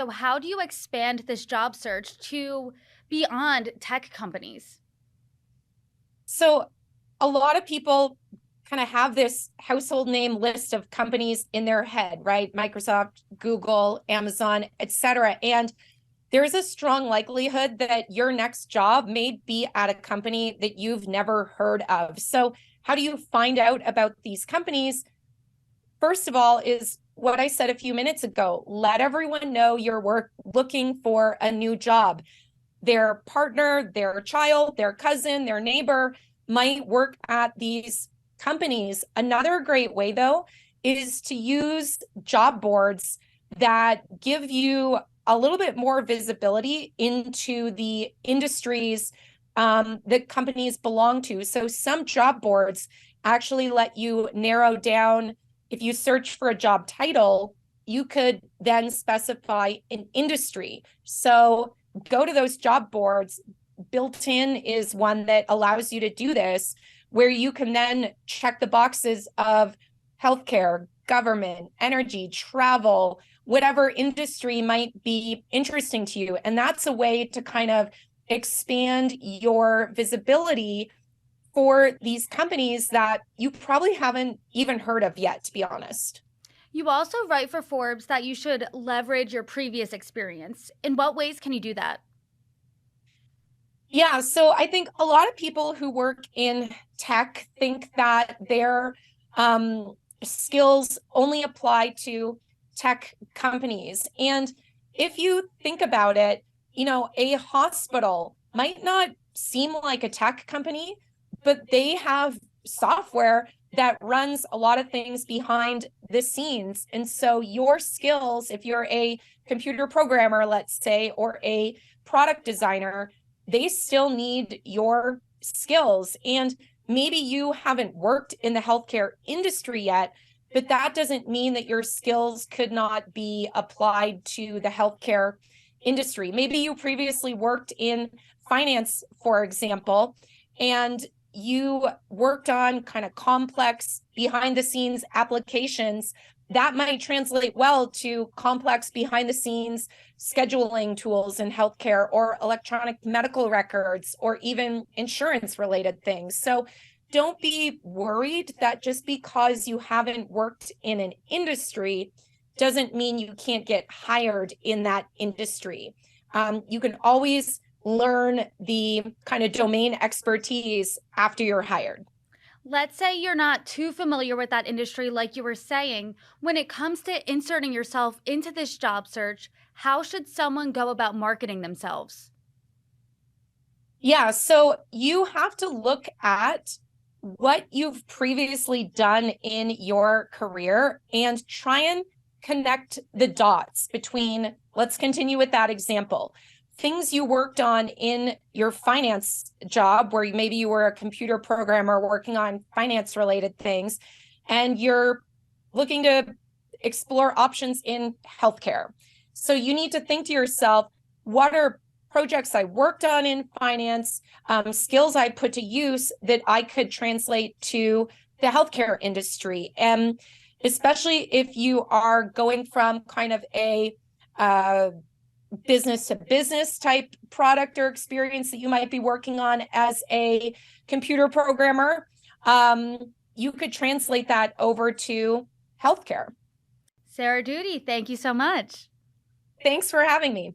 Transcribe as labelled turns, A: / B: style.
A: So how do you expand this job search to beyond tech companies?
B: So a lot of people kind of have this household name list of companies in their head, right? Microsoft, Google, Amazon, etc. And there's a strong likelihood that your next job may be at a company that you've never heard of. So how do you find out about these companies? First of all, is what I said a few minutes ago. Let everyone know you're looking for a new job. Their partner, their child, their cousin, their neighbor might work at these companies. Another great way, though, is to use job boards that give you a little bit more visibility into the industries that companies belong to. So some job boards actually let you narrow down. If you search for a job title, you could then specify an industry. So go to those job boards. Built in is one that allows you to do this, where you can then check the boxes of healthcare, government, energy, travel, whatever industry might be interesting to you. And that's a way to kind of expand your visibility for these companies that you probably haven't even heard of yet, to be honest.
A: You also write for Forbes that you should leverage your previous experience. In what ways can you do that?
B: Yeah, so I think a lot of people who work in tech think that their skills only apply to tech companies. And if you think about it, a hospital might not seem like a tech company, but they have software that runs a lot of things behind the scenes. And so your skills, if you're a computer programmer, let's say, or a product designer, they still need your skills. And maybe you haven't worked in the healthcare industry yet, but that doesn't mean that your skills could not be applied to the healthcare industry. Maybe you previously worked in finance, for example, and you worked on kind of complex behind the scenes applications that might translate well to complex behind the scenes scheduling tools in healthcare, or electronic medical records, or even insurance related things. So don't be worried that just because you haven't worked in an industry doesn't mean you can't get hired in that industry. You can always learn the kind of domain expertise after you're hired.
A: Let's say you're not too familiar with that industry, like you were saying. When it comes to inserting yourself into this job search, how should someone go about marketing themselves?
B: Yeah, so you have to look at what you've previously done in your career and try and connect the dots between, let's continue with that example, things you worked on in your finance job, where maybe you were a computer programmer working on finance related things, and you're looking to explore options in healthcare. So you need to think to yourself, what are projects I worked on in finance, skills I put to use that I could translate to the healthcare industry? And especially if you are going from kind of a business to business type product or experience that you might be working on as a computer programmer, you could translate that over to healthcare.
A: Sarah Doody, thank you so much.
B: Thanks for having me.